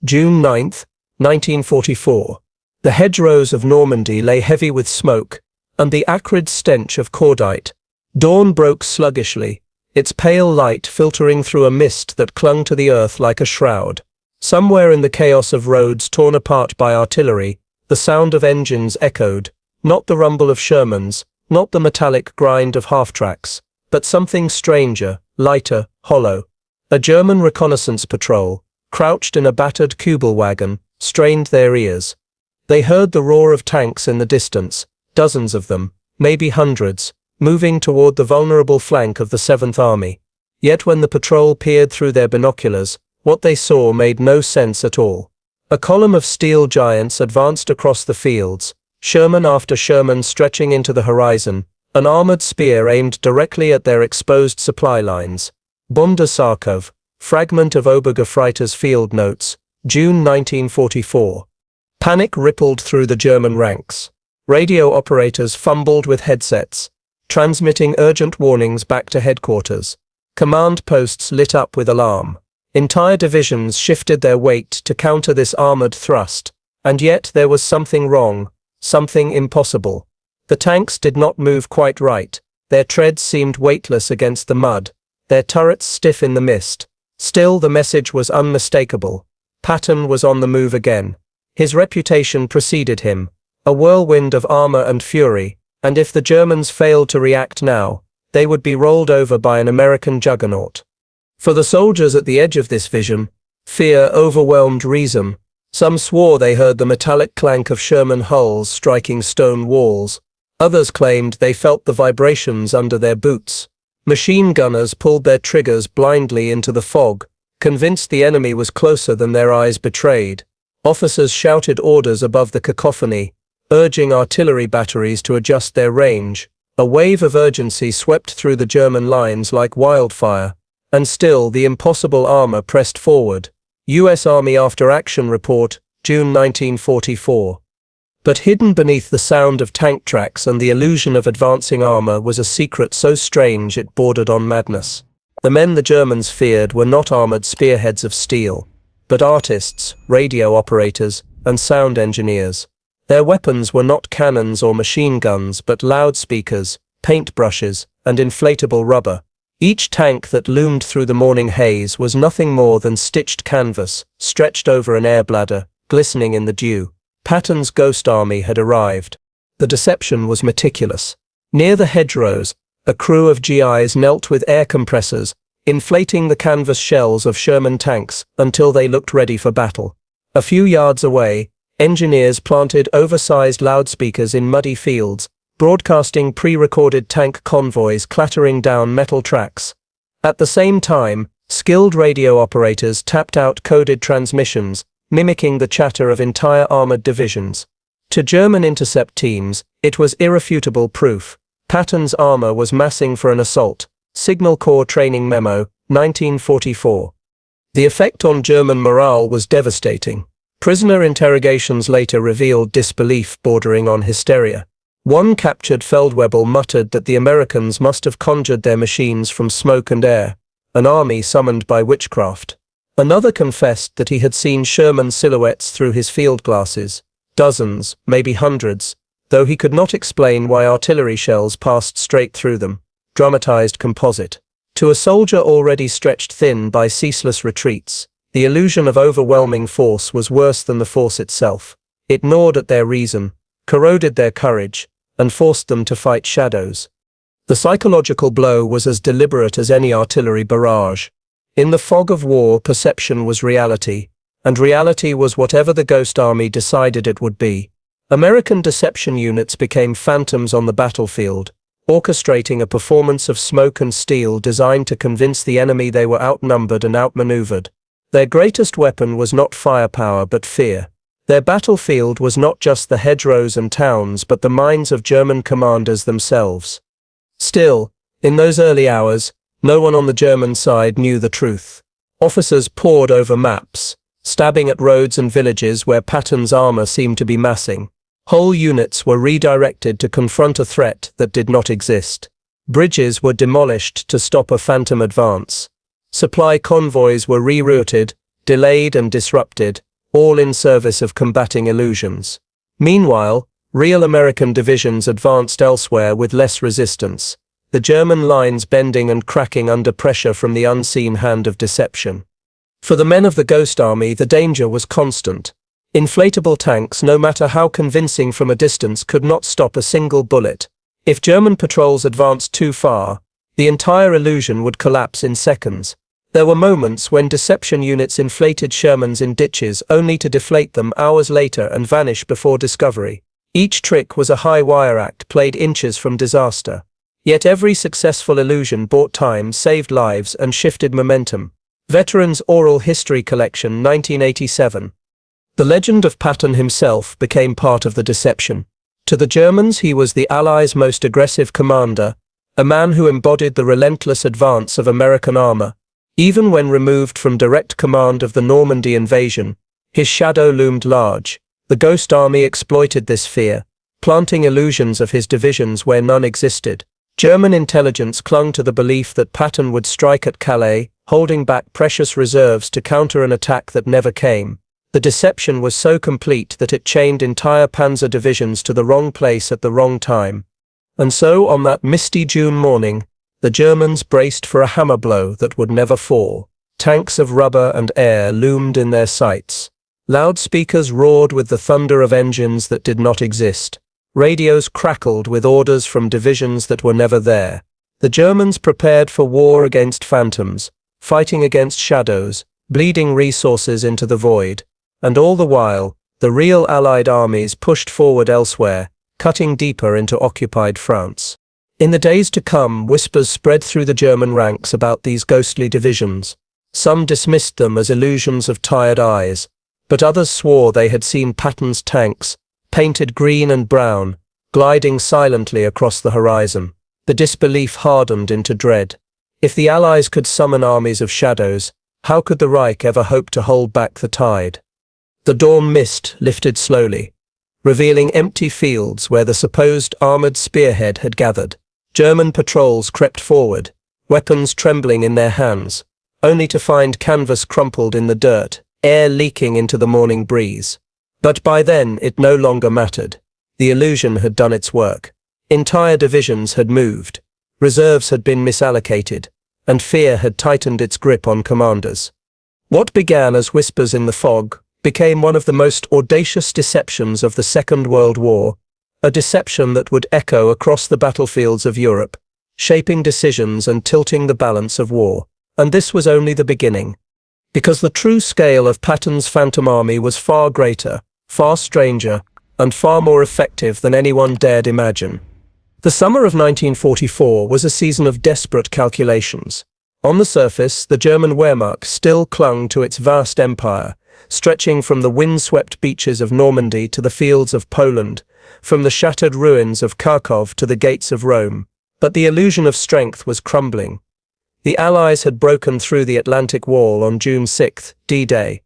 June 9, 1944. The hedgerows of Normandy lay heavy with smoke, and the acrid stench of cordite. Dawn broke sluggishly, its pale light filtering through a mist that clung to the earth like a shroud. Somewhere in the chaos of roads torn apart by artillery, the sound of engines echoed, not the rumble of Shermans, not the metallic grind of half-tracks, but something stranger, lighter, hollow. A German reconnaissance patrol, crouched in a battered Kubel wagon, strained their ears. They heard the roar of tanks in the distance, dozens of them, maybe hundreds, moving toward the vulnerable flank of the 7th Army. Yet when the patrol peered through their binoculars, what they saw made no sense at all. A column of steel giants advanced across the fields, Sherman after Sherman stretching into the horizon, an armored spear aimed directly at their exposed supply lines. Bundesarchiv, fragment of Obergefreiter's field notes, June 1944. Panic rippled through the German ranks. Radio operators fumbled with headsets, transmitting urgent warnings back to headquarters. Command posts lit up with alarm. Entire divisions shifted their weight to counter this armored thrust, and yet there was something wrong, something impossible. The tanks did not move quite right, their treads seemed weightless against the mud, their turrets stiff in the mist. Still the message was unmistakable. Patton was on the move again. His reputation preceded him, a whirlwind of armor and fury, and if the Germans failed to react now, they would be rolled over by an American juggernaut. For the soldiers at the edge of this vision, fear overwhelmed reason. Some swore they heard the metallic clank of Sherman hulls striking stone walls. Others claimed they felt the vibrations under their boots. Machine gunners pulled their triggers blindly into the fog, convinced the enemy was closer than their eyes betrayed. Officers shouted orders above the cacophony, urging artillery batteries to adjust their range. A wave of urgency swept through the German lines like wildfire, and still the impossible armor pressed forward. U.S. Army After Action Report, June 1944. But hidden beneath the sound of tank tracks and the illusion of advancing armor was a secret so strange it bordered on madness. The men the Germans feared were not armored spearheads of steel, but artists, radio operators, and sound engineers. Their weapons were not cannons or machine guns but loudspeakers, paintbrushes, and inflatable rubber. Each tank that loomed through the morning haze was nothing more than stitched canvas, stretched over an air bladder, glistening in the dew. Patton's ghost army had arrived. The deception was meticulous. Near the hedgerows, a crew of GIs knelt with air compressors, inflating the canvas shells of Sherman tanks until they looked ready for battle. A few yards away, engineers planted oversized loudspeakers in muddy fields, broadcasting pre-recorded tank convoys clattering down metal tracks. At the same time, skilled radio operators tapped out coded transmissions, mimicking the chatter of entire armored divisions. To German intercept teams, it was irrefutable proof. Patton's armor was massing for an assault. Signal Corps Training Memo, 1944. The effect on German morale was devastating. Prisoner interrogations later revealed disbelief bordering on hysteria. One captured Feldwebel muttered that the Americans must have conjured their machines from smoke and air, an army summoned by witchcraft. Another confessed that he had seen Sherman silhouettes through his field glasses, dozens, maybe hundreds, though he could not explain why artillery shells passed straight through them. Dramatized composite. To a soldier already stretched thin by ceaseless retreats, the illusion of overwhelming force was worse than the force itself. It gnawed at their reason, corroded their courage, and forced them to fight shadows. The psychological blow was as deliberate as any artillery barrage. In the fog of war, perception was reality, and reality was whatever the ghost army decided it would be. American deception units became phantoms on the battlefield, orchestrating a performance of smoke and steel designed to convince the enemy they were outnumbered and outmaneuvered. Their greatest weapon was not firepower but fear. Their battlefield was not just the hedgerows and towns but the minds of German commanders themselves. Still, in those early hours, no one on the German side knew the truth. Officers pored over maps, stabbing at roads and villages where Patton's armor seemed to be massing. Whole units were redirected to confront a threat that did not exist. Bridges were demolished to stop a phantom advance. Supply convoys were rerouted, delayed and disrupted, all in service of combating illusions. Meanwhile, real American divisions advanced elsewhere with less resistance, the German lines bending and cracking under pressure from the unseen hand of deception. For the men of the Ghost Army, the danger was constant. Inflatable tanks, no matter how convincing from a distance, could not stop a single bullet. If German patrols advanced too far, the entire illusion would collapse in seconds. There were moments when deception units inflated Shermans in ditches only to deflate them hours later and vanish before discovery. Each trick was a high-wire act played inches from disaster. Yet every successful illusion bought time, saved lives, and shifted momentum. Veterans' Oral History Collection, 1987. The legend of Patton himself became part of the deception. To the Germans, he was the Allies' most aggressive commander, a man who embodied the relentless advance of American armor. Even when removed from direct command of the Normandy invasion, his shadow loomed large. The Ghost Army exploited this fear, planting illusions of his divisions where none existed. German intelligence clung to the belief that Patton would strike at Calais, holding back precious reserves to counter an attack that never came. The deception was so complete that it chained entire panzer divisions to the wrong place at the wrong time. And so, on that misty June morning, the Germans braced for a hammer blow that would never fall. Tanks of rubber and air loomed in their sights. Loudspeakers roared with the thunder of engines that did not exist. Radios crackled with orders from divisions that were never there. The Germans prepared for war against phantoms, fighting against shadows, bleeding resources into the void. And all the while, the real Allied armies pushed forward elsewhere, cutting deeper into occupied France. In the days to come, whispers spread through the German ranks about these ghostly divisions. Some dismissed them as illusions of tired eyes, but others swore they had seen Patton's tanks, painted green and brown, gliding silently across the horizon. The disbelief hardened into dread. If the Allies could summon armies of shadows, how could the Reich ever hope to hold back the tide? The dawn mist lifted slowly, revealing empty fields where the supposed armored spearhead had gathered. German patrols crept forward, weapons trembling in their hands, only to find canvas crumpled in the dirt, air leaking into the morning breeze. But by then it no longer mattered. The illusion had done its work. Entire divisions had moved, reserves had been misallocated, and fear had tightened its grip on commanders. What began as whispers in the fog became one of the most audacious deceptions of the Second World War, a deception that would echo across the battlefields of Europe, shaping decisions and tilting the balance of war. And this was only the beginning. Because the true scale of Patton's Phantom Army was far greater, far stranger, and far more effective than anyone dared imagine. The summer of 1944 was a season of desperate calculations. On the surface, the German Wehrmacht still clung to its vast empire, stretching from the windswept beaches of Normandy to the fields of Poland, from the shattered ruins of Kharkov to the gates of Rome. But the illusion of strength was crumbling. The Allies had broken through the Atlantic Wall on June 6, D-Day,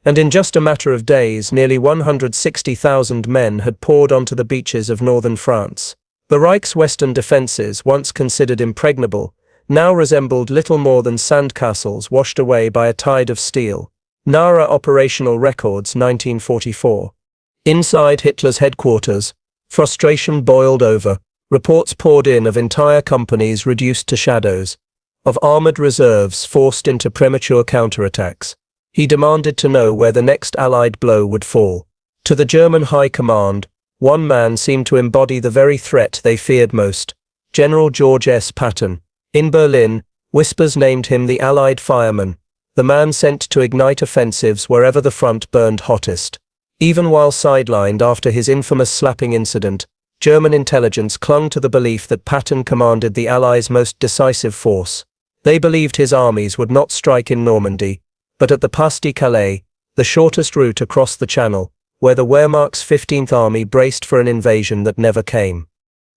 and in just a matter of days, nearly 160,000 men had poured onto the beaches of northern France. The Reich's western defences, once considered impregnable, now resembled little more than sandcastles washed away by a tide of steel. Nara Operational Records, 1944. Inside Hitler's headquarters, frustration boiled over. Reports poured in of entire companies reduced to shadows, of armoured reserves forced into premature counterattacks. He demanded to know where the next Allied blow would fall. To the German High Command, one man seemed to embody the very threat they feared most, General George S. Patton. In Berlin, whispers named him the Allied fireman, the man sent to ignite offensives wherever the front burned hottest. Even while sidelined after his infamous slapping incident, German intelligence clung to the belief that Patton commanded the Allies' most decisive force. They believed his armies would not strike in Normandy, but at the Pas-de-Calais, the shortest route across the Channel, where the Wehrmacht's 15th Army braced for an invasion that never came.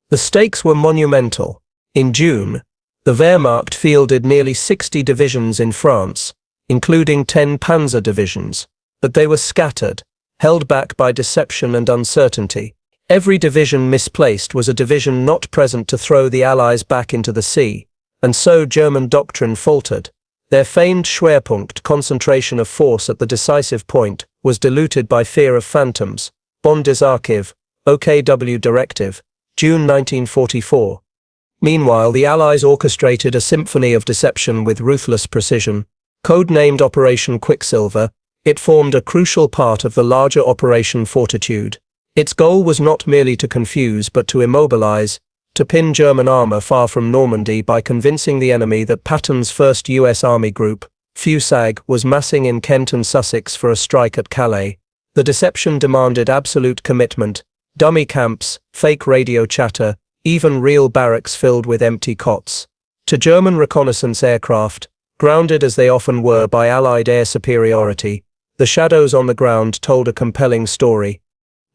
The stakes were monumental. In June, the Wehrmacht fielded nearly 60 divisions in France, including 10 panzer divisions, but they were scattered, held back by deception and uncertainty. Every division misplaced was a division not present to throw the Allies back into the sea, and so German doctrine faltered. Their famed Schwerpunkt concentration of force at the decisive point was diluted by fear of phantoms. Bundesarchiv, OKW Directive, June 1944. Meanwhile, the Allies orchestrated a symphony of deception with ruthless precision. Codenamed Operation Quicksilver, it formed a crucial part of the larger Operation Fortitude. Its goal was not merely to confuse but to immobilize, to pin German armor far from Normandy by convincing the enemy that Patton's 1st U.S. Army Group, FUSAG, was massing in Kent and Sussex for a strike at Calais. The deception demanded absolute commitment, dummy camps, fake radio chatter, even real barracks filled with empty cots. To German reconnaissance aircraft, grounded as they often were by Allied air superiority, the shadows on the ground told a compelling story.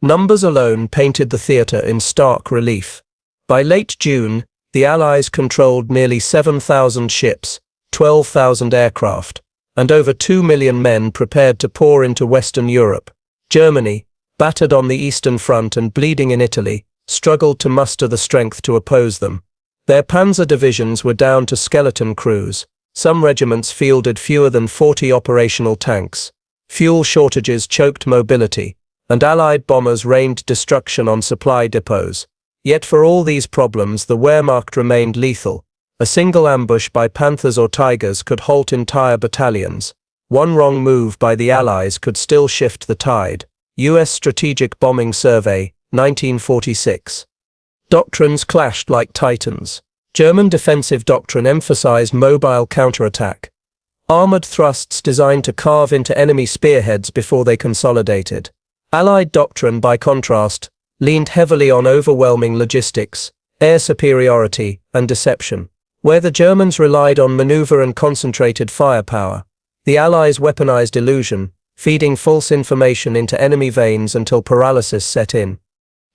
Numbers alone painted the theater in stark relief. By late June, the Allies controlled nearly 7,000 ships, 12,000 aircraft, and over 2 million men prepared to pour into Western Europe. Germany, battered on the Eastern Front and bleeding in Italy, struggled to muster the strength to oppose them. Their panzer divisions were down to skeleton crews. Some regiments fielded fewer than 40 operational tanks. Fuel shortages choked mobility, and Allied bombers rained destruction on supply depots. Yet for all these problems, the Wehrmacht remained lethal. A single ambush by Panthers or Tigers could halt entire battalions. One wrong move by the Allies could still shift the tide. U.S. Strategic Bombing Survey, 1946. Doctrines clashed like titans. German defensive doctrine emphasized mobile counterattack. Armored thrusts designed to carve into enemy spearheads before they consolidated. Allied doctrine, by contrast, leaned heavily on overwhelming logistics, air superiority, and deception. Where the Germans relied on maneuver and concentrated firepower, the Allies weaponized illusion, feeding false information into enemy veins until paralysis set in.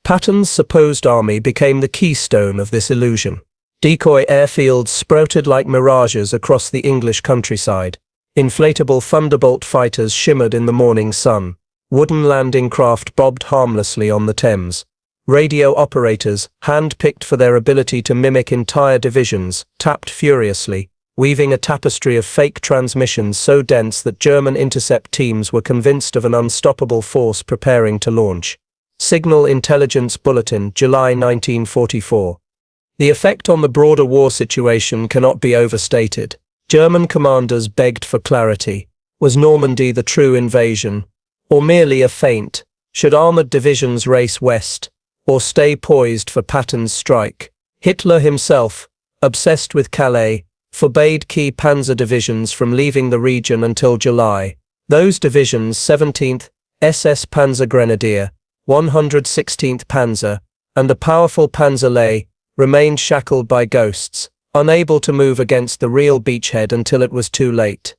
Patton's supposed army became the keystone of this illusion. Decoy airfields sprouted like mirages across the English countryside. Inflatable Thunderbolt fighters shimmered in the morning sun. Wooden landing craft bobbed harmlessly on the Thames. Radio operators, hand-picked for their ability to mimic entire divisions, tapped furiously, weaving a tapestry of fake transmissions so dense that German intercept teams were convinced of an unstoppable force preparing to launch. Signal Intelligence Bulletin, July 1944. The effect on the broader war situation cannot be overstated. German commanders begged for clarity. Was Normandy the true invasion, or merely a feint? Should armored divisions race west, or stay poised for Patton's strike? Hitler himself, obsessed with Calais, forbade key panzer divisions from leaving the region until July. Those divisions, 17th SS Panzer Grenadier, 116th Panzer, and the powerful Panzerleih, remained shackled by ghosts, unable to move against the real beachhead until it was too late.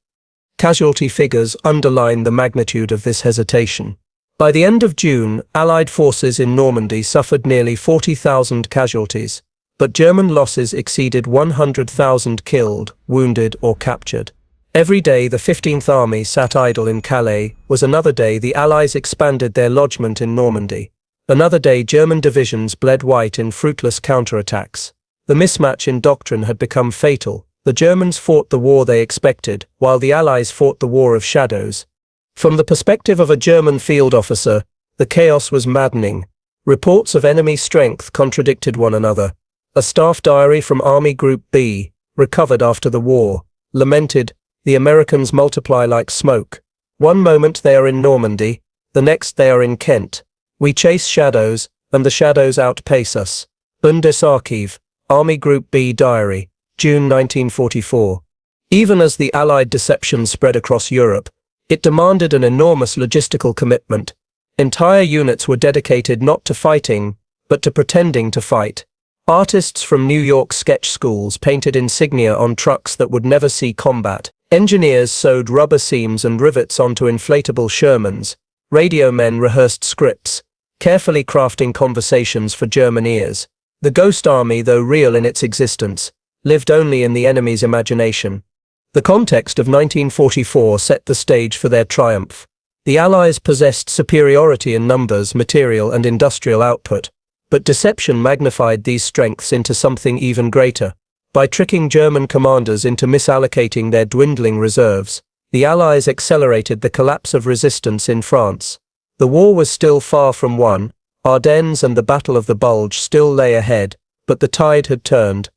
Casualty figures underline the magnitude of this hesitation. By the end of June, Allied forces in Normandy suffered nearly 40,000 casualties, but German losses exceeded 100,000 killed, wounded, or captured. Every day the 15th Army sat idle in Calais was another day the Allies expanded their lodgment in Normandy. Another day German divisions bled white in fruitless counterattacks. The mismatch in doctrine had become fatal. The Germans fought the war they expected, while the Allies fought the war of shadows. From the perspective of a German field officer, the chaos was maddening. Reports of enemy strength contradicted one another. A staff diary from Army Group B, recovered after the war, lamented, "The Americans multiply like smoke. One moment they are in Normandy, the next they are in Kent. We chase shadows, and the shadows outpace us." Bundesarchiv, Army Group B Diary, June 1944. Even as the Allied deception spread across Europe, it demanded an enormous logistical commitment. Entire units were dedicated not to fighting, but to pretending to fight. Artists from New York sketch schools painted insignia on trucks that would never see combat. Engineers sewed rubber seams and rivets onto inflatable Shermans. Radio men rehearsed scripts, carefully crafting conversations for German ears. The Ghost Army, though real in its existence, lived only in the enemy's imagination. The context of 1944 set the stage for their triumph. The Allies possessed superiority in numbers, material, and industrial output, but deception magnified these strengths into something even greater. By tricking German commanders into misallocating their dwindling reserves, the Allies accelerated the collapse of resistance in France. The war was still far from won. Ardennes and the Battle of the Bulge still lay ahead, but the tide had turned.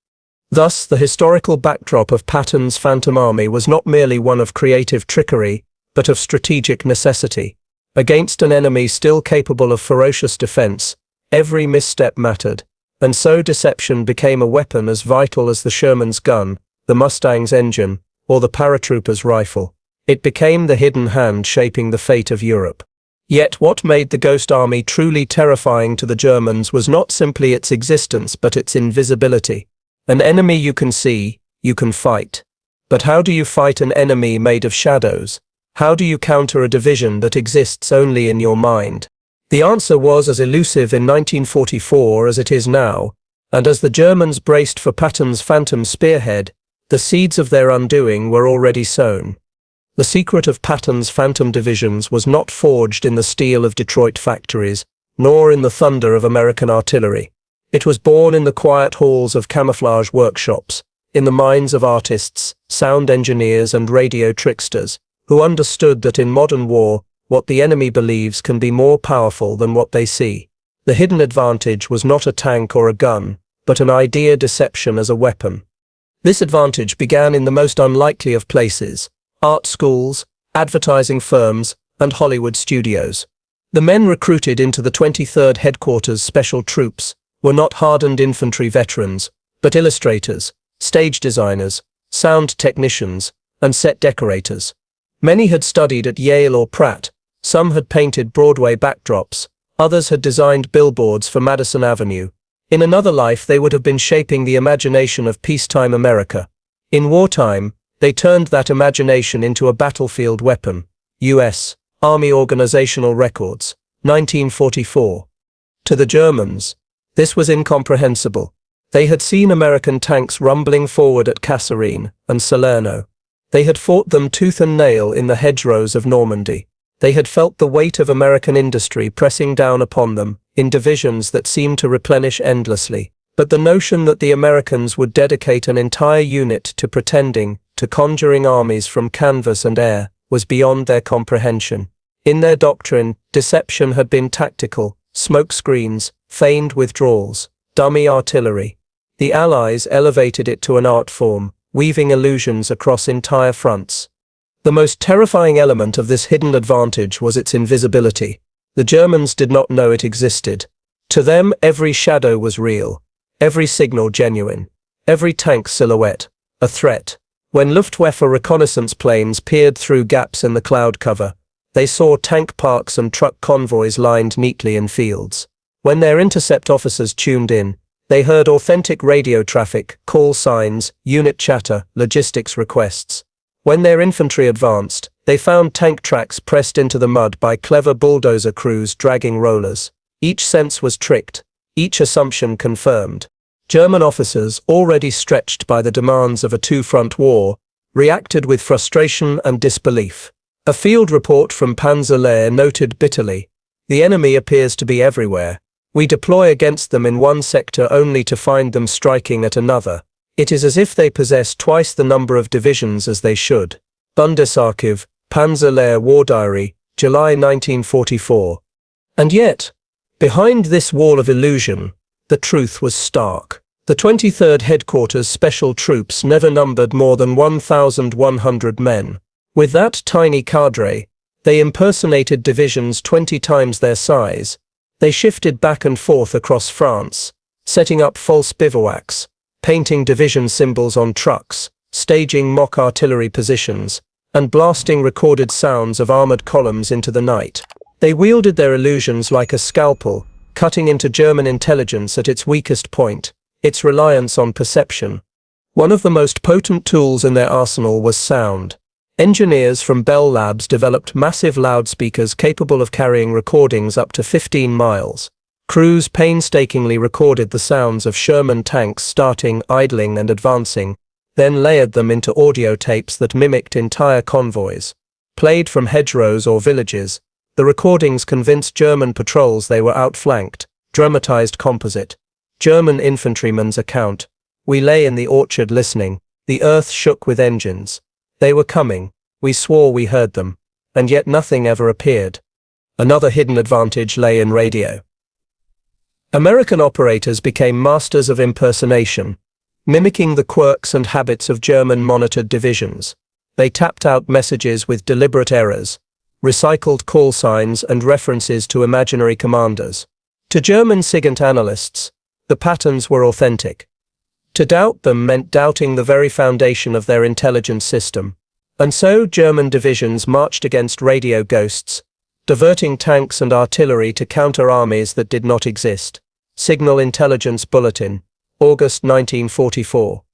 Thus, the historical backdrop of Patton's Phantom Army was not merely one of creative trickery, but of strategic necessity. Against an enemy still capable of ferocious defense, every misstep mattered. And so deception became a weapon as vital as the Sherman's gun, the Mustang's engine, or the paratrooper's rifle. It became the hidden hand shaping the fate of Europe. Yet what made the Ghost Army truly terrifying to the Germans was not simply its existence but its invisibility. An enemy you can see, you can fight. But how do you fight an enemy made of shadows? How do you counter a division that exists only in your mind? The answer was as elusive in 1944 as it is now, and as the Germans braced for Patton's phantom spearhead, the seeds of their undoing were already sown. The secret of Patton's phantom divisions was not forged in the steel of Detroit factories, nor in the thunder of American artillery. It was born in the quiet halls of camouflage workshops, in the minds of artists, sound engineers and radio tricksters, who understood that in modern war, what the enemy believes can be more powerful than what they see. The hidden advantage was not a tank or a gun, but an idea deception as a weapon. This advantage began in the most unlikely of places: art schools, advertising firms, and Hollywood studios. The men recruited into the 23rd Headquarters Special Troops were not hardened infantry veterans, but illustrators, stage designers, sound technicians, and set decorators. Many had studied at Yale or Pratt. Some had painted Broadway backdrops, others had designed billboards for Madison Avenue. In another life they would have been shaping the imagination of peacetime America. In wartime, they turned that imagination into a battlefield weapon. U.S. Army Organizational Records, 1944. To the Germans, this was incomprehensible. They had seen American tanks rumbling forward at Kasserine and Salerno. They had fought them tooth and nail in the hedgerows of Normandy. They had felt the weight of American industry pressing down upon them, in divisions that seemed to replenish endlessly. But the notion that the Americans would dedicate an entire unit to pretending, to conjuring armies from canvas and air, was beyond their comprehension. In their doctrine, deception had been tactical: smoke screens, feigned withdrawals, dummy artillery. The Allies elevated it to an art form, weaving illusions across entire fronts. The most terrifying element of this hidden advantage was its invisibility. The Germans did not know it existed. To them, every shadow was real, every signal genuine, every tank silhouette a threat. When Luftwaffe reconnaissance planes peered through gaps in the cloud cover, they saw tank parks and truck convoys lined neatly in fields. When their intercept officers tuned in, they heard authentic radio traffic, call signs, unit chatter, logistics requests. When their infantry advanced, they found tank tracks pressed into the mud by clever bulldozer crews dragging rollers. Each sense was tricked, each assumption confirmed. German officers, already stretched by the demands of a two-front war, reacted with frustration and disbelief. A field report from Panzer noted bitterly, "The enemy appears to be everywhere. We deploy against them in one sector only to find them striking at another. It is as if they possess twice the number of divisions as they should." Bundesarchiv, Panzer War Diary, July 1944. And yet, behind this wall of illusion, the truth was stark. The 23rd Headquarters Special Troops never numbered more than 1,100 men. With that tiny cadre, they impersonated divisions 20 times their size. They shifted back and forth across France, setting up false bivouacs, painting division symbols on trucks, staging mock artillery positions, and blasting recorded sounds of armored columns into the night. They wielded their illusions like a scalpel, cutting into German intelligence at its weakest point, its reliance on perception. One of the most potent tools in their arsenal was sound. Engineers from Bell Labs developed massive loudspeakers capable of carrying recordings up to 15 miles. Crews painstakingly recorded the sounds of Sherman tanks starting, idling, and advancing, then layered them into audio tapes that mimicked entire convoys. Played from hedgerows or villages, the recordings convinced German patrols they were outflanked. Dramatized composite. German infantryman's account. We lay in the orchard listening. The earth shook with engines. They were coming. We swore we heard them. And yet nothing ever appeared. Another hidden advantage lay in radio. American operators became masters of impersonation, mimicking the quirks and habits of German-monitored divisions. They tapped out messages with deliberate errors, recycled call signs and references to imaginary commanders. To German SIGINT analysts, the patterns were authentic. To doubt them meant doubting the very foundation of their intelligence system. And so German divisions marched against radio ghosts, diverting tanks and artillery to counter armies that did not exist. Signal Intelligence Bulletin, August 1944.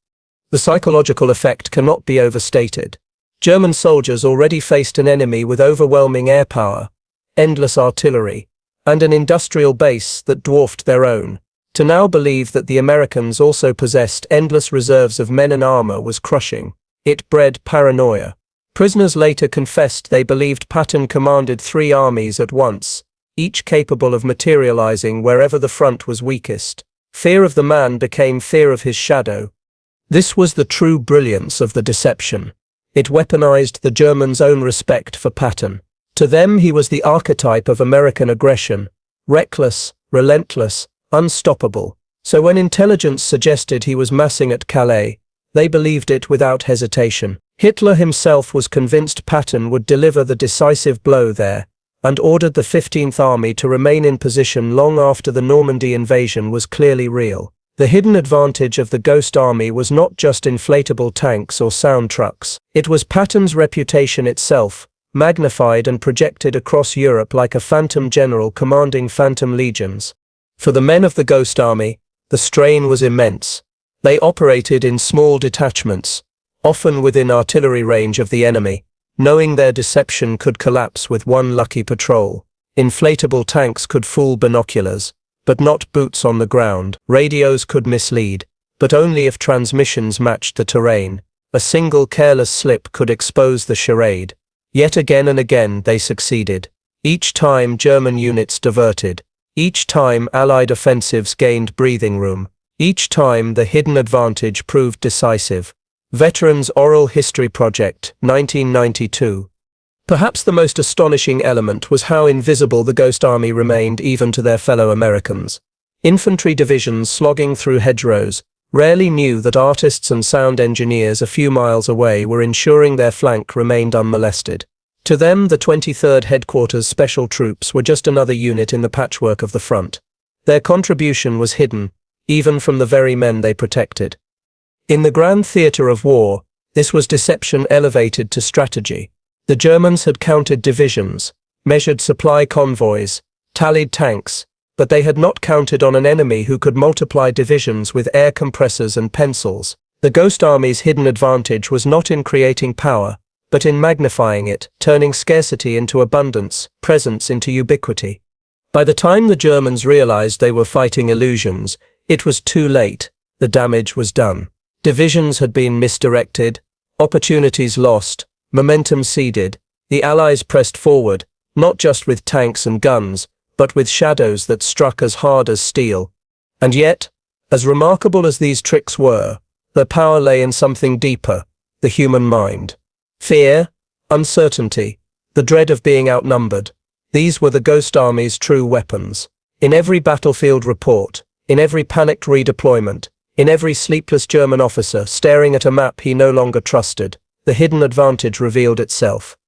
The psychological effect cannot be overstated. German soldiers already faced an enemy with overwhelming air power, endless artillery, and an industrial base that dwarfed their own. To now believe that the Americans also possessed endless reserves of men and armor was crushing. It bred paranoia. Prisoners later confessed they believed Patton commanded 3 armies at once, each capable of materializing wherever the front was weakest. Fear of the man became fear of his shadow. This was the true brilliance of the deception. It weaponized the Germans' own respect for Patton. To them he was the archetype of American aggression, reckless, relentless, unstoppable. So when intelligence suggested he was massing at Calais, they believed it without hesitation. Hitler himself was convinced Patton would deliver the decisive blow there, and ordered the 15th Army to remain in position long after the Normandy invasion was clearly real. The hidden advantage of the Ghost Army was not just inflatable tanks or sound trucks. It was Patton's reputation itself, magnified and projected across Europe like a phantom general commanding phantom legions. For the men of the Ghost Army, the strain was immense. They operated in small detachments, often within artillery range of the enemy, knowing their deception could collapse with one lucky patrol. Inflatable tanks could fool binoculars, but not boots on the ground. Radios could mislead, but only if transmissions matched the terrain. A single careless slip could expose the charade. Yet again and again they succeeded. Each time German units diverted. Each time Allied offensives gained breathing room. Each time the hidden advantage proved decisive. Veterans Oral History Project, 1992. Perhaps the most astonishing element was how invisible the Ghost Army remained even to their fellow Americans. Infantry divisions slogging through hedgerows rarely knew that artists and sound engineers a few miles away were ensuring their flank remained unmolested. To them, the 23rd Headquarters Special Troops were just another unit in the patchwork of the front. Their contribution was hidden, even from the very men they protected. In the grand theater of war, this was deception elevated to strategy. The Germans had counted divisions, measured supply convoys, tallied tanks, but they had not counted on an enemy who could multiply divisions with air compressors and pencils. The Ghost Army's hidden advantage was not in creating power, but in magnifying it, turning scarcity into abundance, presence into ubiquity. By the time the Germans realized they were fighting illusions, it was too late. The damage was done. Divisions had been misdirected, opportunities lost, momentum ceded. The Allies pressed forward, not just with tanks and guns, but with shadows that struck as hard as steel. And yet, as remarkable as these tricks were, their power lay in something deeper, the human mind. Fear, uncertainty, the dread of being outnumbered. These were the Ghost Army's true weapons. In every battlefield report, in every panicked redeployment, in every sleepless German officer staring at a map he no longer trusted, the hidden advantage revealed itself.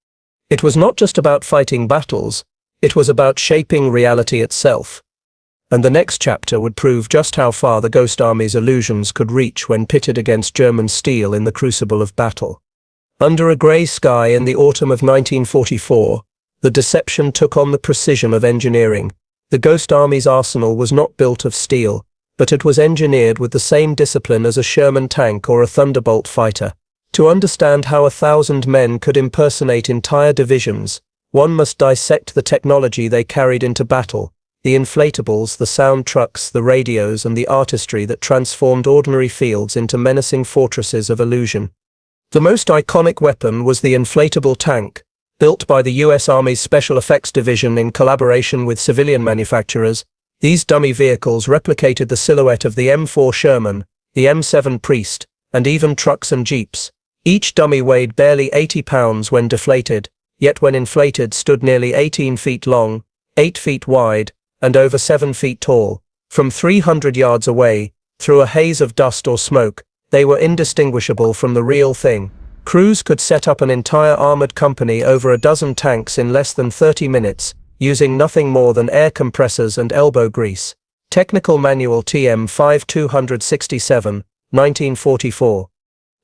It was not just about fighting battles, it was about shaping reality itself. And the next chapter would prove just how far the Ghost Army's illusions could reach when pitted against German steel in the crucible of battle. Under a grey sky in the autumn of 1944, the deception took on the precision of engineering. The Ghost Army's arsenal was not built of steel, but it was engineered with the same discipline as a Sherman tank or a Thunderbolt fighter. To understand how 1,000 men could impersonate entire divisions, one must dissect the technology they carried into battle, the inflatables, the sound trucks, the radios, and the artistry that transformed ordinary fields into menacing fortresses of illusion. The most iconic weapon was the inflatable tank, built by the U.S. Army's Special Effects Division in collaboration with civilian manufacturers. These dummy vehicles replicated the silhouette of the M4 Sherman, the M7 Priest, and even trucks and jeeps. Each dummy weighed barely 80 pounds when deflated, yet when inflated stood nearly 18 feet long, 8 feet wide, and over 7 feet tall. From 300 yards away, through a haze of dust or smoke, they were indistinguishable from the real thing. Crews could set up an entire armored company over a dozen tanks in less than 30 minutes, using nothing more than air compressors and elbow grease. Technical Manual TM 5267, 1944.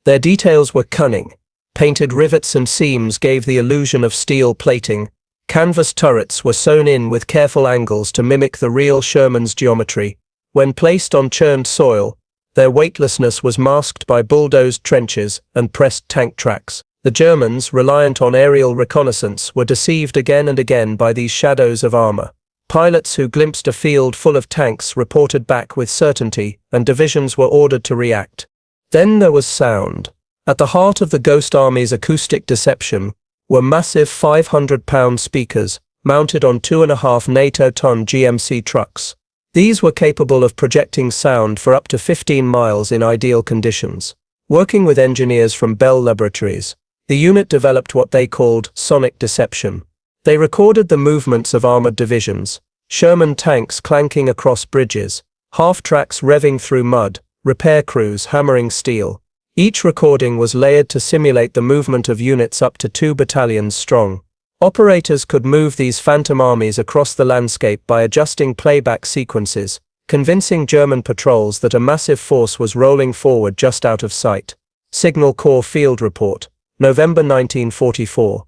Their details were cunning. Painted rivets and seams gave the illusion of steel plating. Canvas turrets were sewn in with careful angles to mimic the real Sherman's geometry. When placed on churned soil, their weightlessness was masked by bulldozed trenches and pressed tank tracks. The Germans, reliant on aerial reconnaissance, were deceived again and again by these shadows of armor. Pilots who glimpsed a field full of tanks reported back with certainty, and divisions were ordered to react. Then there was sound. At the heart of the Ghost Army's acoustic deception were massive 500-pound speakers, mounted on 2.5 NATO-ton GMC trucks. These were capable of projecting sound for up to 15 miles in ideal conditions. Working with engineers from Bell Laboratories, the unit developed what they called sonic deception. They recorded the movements of armored divisions, Sherman tanks clanking across bridges, half-tracks revving through mud, repair crews hammering steel. Each recording was layered to simulate the movement of units up to 2 battalions strong. Operators could move these phantom armies across the landscape by adjusting playback sequences, convincing German patrols that a massive force was rolling forward just out of sight. Signal Corps Field Report, November 1944.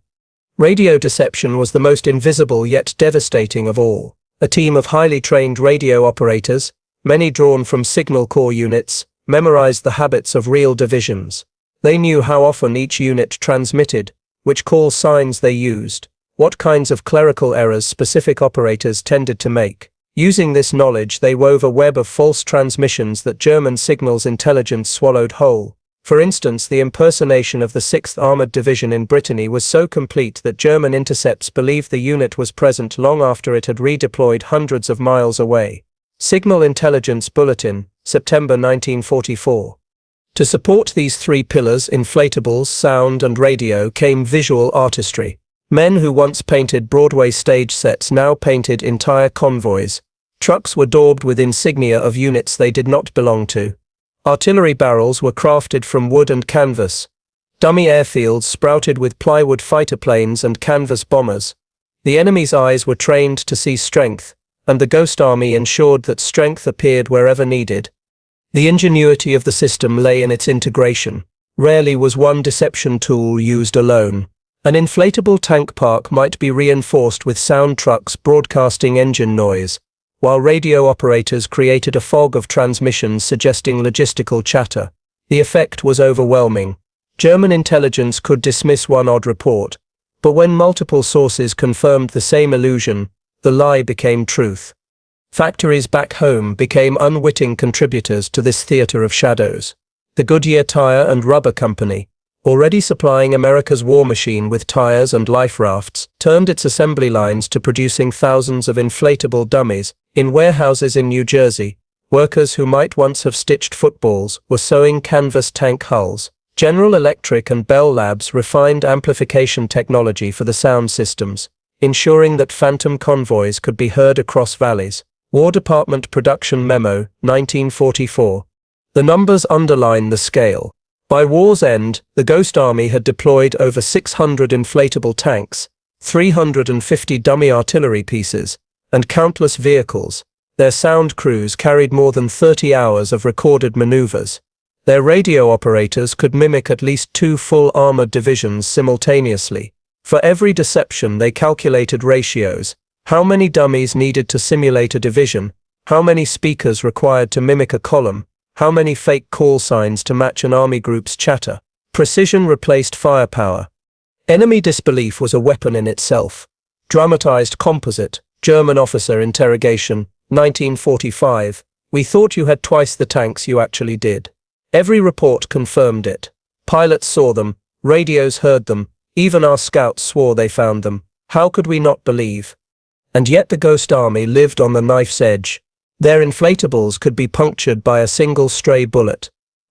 Radio deception was the most invisible yet devastating of all. A team of highly trained radio operators, many drawn from Signal Corps units, memorized the habits of real divisions. They knew how often each unit transmitted, which call signs they used, what kinds of clerical errors specific operators tended to make. Using this knowledge, they wove a web of false transmissions that German signals intelligence swallowed whole. For instance, the impersonation of the 6th Armored Division in Brittany was so complete that German intercepts believed the unit was present long after it had redeployed hundreds of miles away. Signal Intelligence Bulletin, September 1944. To support these 3 pillars, inflatables, sound, and radio, came visual artistry. Men who once painted Broadway stage sets now painted entire convoys. Trucks were daubed with insignia of units they did not belong to. Artillery barrels were crafted from wood and canvas. Dummy airfields sprouted with plywood fighter planes and canvas bombers. The enemy's eyes were trained to see strength, and the Ghost Army ensured that strength appeared wherever needed. The ingenuity of the system lay in its integration. Rarely was one deception tool used alone. An inflatable tank park might be reinforced with sound trucks broadcasting engine noise, while radio operators created a fog of transmissions suggesting logistical chatter. The effect was overwhelming. German intelligence could dismiss one odd report, but when multiple sources confirmed the same illusion, the lie became truth. Factories back home became unwitting contributors to this theater of shadows. The Goodyear Tire and Rubber Company, already supplying America's war machine with tires and life rafts, turned its assembly lines to producing thousands of inflatable dummies. In warehouses in New Jersey, workers who might once have stitched footballs were sewing canvas tank hulls. General Electric and Bell Labs refined amplification technology for the sound systems, ensuring that phantom convoys could be heard across valleys. War Department Production Memo, 1944. The numbers underline the scale. By war's end, the Ghost Army had deployed over 600 inflatable tanks, 350 dummy artillery pieces, and countless vehicles. Their sound crews carried more than 30 hours of recorded maneuvers. Their radio operators could mimic at least 2 full armored divisions simultaneously. For every deception, they calculated ratios. How many dummies needed to simulate a division? How many speakers required to mimic a column? How many fake call signs to match an army group's chatter? Precision replaced firepower. Enemy disbelief was a weapon in itself. Dramatized composite. German officer interrogation, 1945. We thought you had twice the tanks you actually did. Every report confirmed it. Pilots saw them, radios heard them, even our scouts swore they found them. How could we not believe? And yet the Ghost Army lived on the knife's edge. Their inflatables could be punctured by a single stray bullet.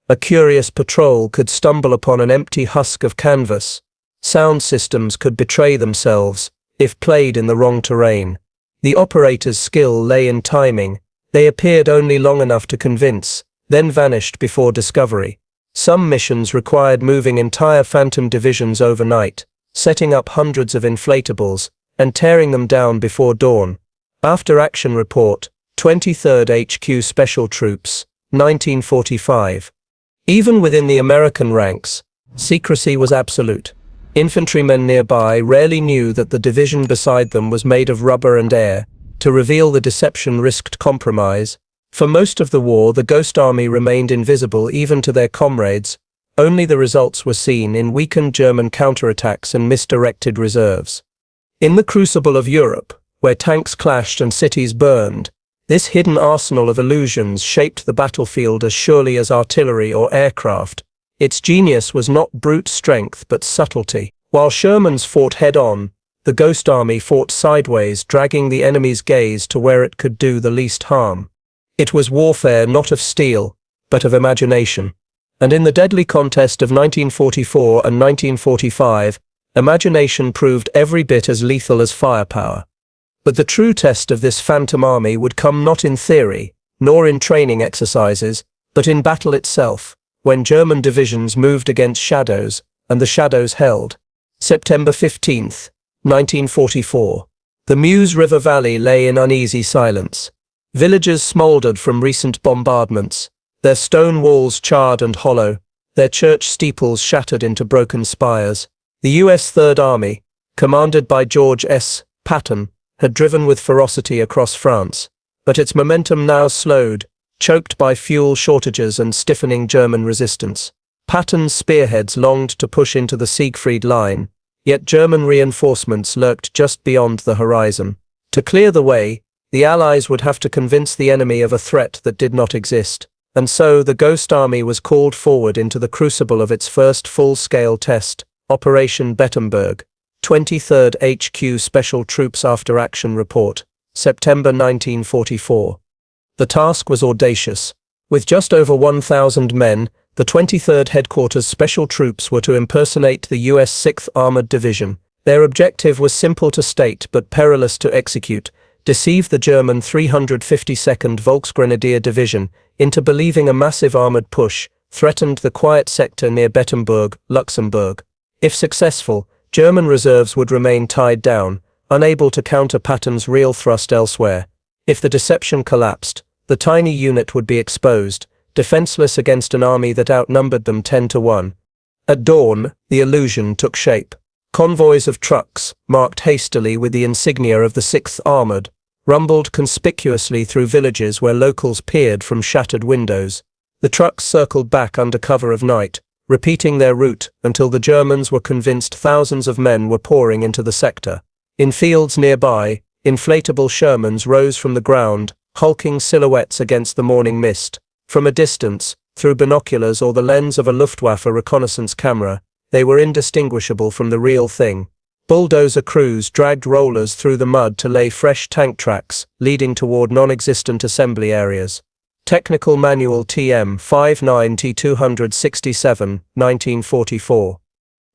A curious patrol could stumble upon an empty husk of canvas. Sound systems could betray themselves if played in the wrong terrain. The operator's skill lay in timing. They appeared only long enough to convince, then vanished before discovery. Some missions required moving entire Phantom divisions overnight, setting up hundreds of inflatables, and tearing them down before dawn. After Action Report, 23rd HQ Special Troops, 1945. Even within the American ranks, secrecy was absolute. Infantrymen nearby rarely knew that the division beside them was made of rubber and air. To reveal the deception risked compromise. For most of the war, the Ghost Army remained invisible even to their comrades. Only the results were seen in weakened German counterattacks and misdirected reserves. In the crucible of Europe, where tanks clashed and cities burned, this hidden arsenal of illusions shaped the battlefield as surely as artillery or aircraft. Its genius was not brute strength but subtlety. While Sherman's fought head-on, the Ghost Army fought sideways, dragging the enemy's gaze to where it could do the least harm. It was warfare not of steel, but of imagination. And in the deadly contest of 1944 and 1945, imagination proved every bit as lethal as firepower. But the true test of this phantom army would come not in theory, nor in training exercises, but in battle itself, when German divisions moved against shadows, and the shadows held. September 15, 1944. The Meuse River Valley lay in uneasy silence. Villages smouldered from recent bombardments, their stone walls charred and hollow, their church steeples shattered into broken spires. The U.S. Third Army, commanded by George S. Patton, had driven with ferocity across France, but its momentum now slowed, choked by fuel shortages and stiffening German resistance. Patton's spearheads longed to push into the Siegfried Line, yet German reinforcements lurked just beyond the horizon. To clear the way, the Allies would have to convince the enemy of a threat that did not exist, and so the Ghost Army was called forward into the crucible of its first full-scale test, Operation Bettemberg. 23rd HQ Special Troops After Action Report, September 1944. The task was audacious. With just over 1,000 men, the 23rd Headquarters Special Troops were to impersonate the U.S. 6th Armored Division. Their objective was simple to state but perilous to execute: deceive the German 352nd Volksgrenadier Division into believing a massive armored push threatened the quiet sector near Bettemberg, Luxembourg. If successful, German reserves would remain tied down, unable to counter Patton's real thrust elsewhere. If the deception collapsed, the tiny unit would be exposed, defenseless against an army that outnumbered them 10-1. At dawn, the illusion took shape. Convoys of trucks, marked hastily with the insignia of the 6th Armored, rumbled conspicuously through villages where locals peered from shattered windows. The trucks circled back under cover of night, repeating their route until the Germans were convinced thousands of men were pouring into the sector. In fields nearby, inflatable Shermans rose from the ground, hulking silhouettes against the morning mist. From a distance, through binoculars or the lens of a Luftwaffe reconnaissance camera, they were indistinguishable from the real thing. Bulldozer crews dragged rollers through the mud to lay fresh tank tracks, leading toward non-existent assembly areas. Technical Manual TM 59T267, 1944.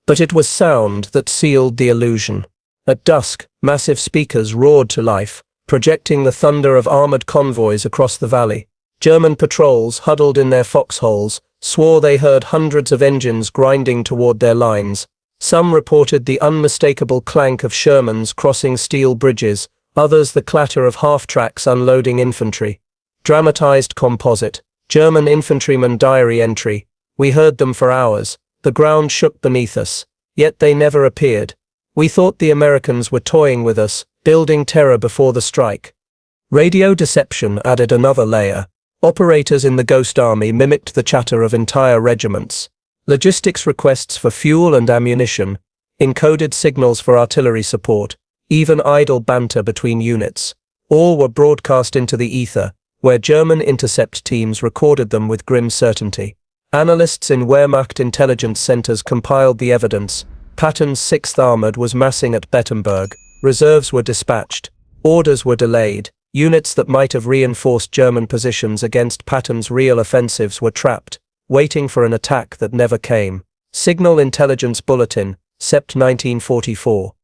But it was sound that sealed the illusion. At dusk, massive speakers roared to life, projecting the thunder of armored convoys across the valley. German patrols, huddled in their foxholes, swore they heard hundreds of engines grinding toward their lines. Some reported the unmistakable clank of Shermans crossing steel bridges, others the clatter of half-tracks unloading infantry. Dramatized composite, German infantryman diary entry. We heard them for hours. The ground shook beneath us, yet they never appeared. We thought the Americans were toying with us, building terror before the strike. Radio deception added another layer. Operators in the Ghost Army mimicked the chatter of entire regiments. Logistics requests for fuel and ammunition, encoded signals for artillery support, even idle banter between units. All were broadcast into the ether, where German intercept teams recorded them with grim certainty. Analysts in Wehrmacht intelligence centers compiled the evidence. Patton's 6th Armored was massing at Bettemberg. Reserves were dispatched. Orders were delayed. Units that might have reinforced German positions against Patton's real offensives were trapped. waiting for an attack that never came. Signal Intelligence Bulletin, Sept 1944.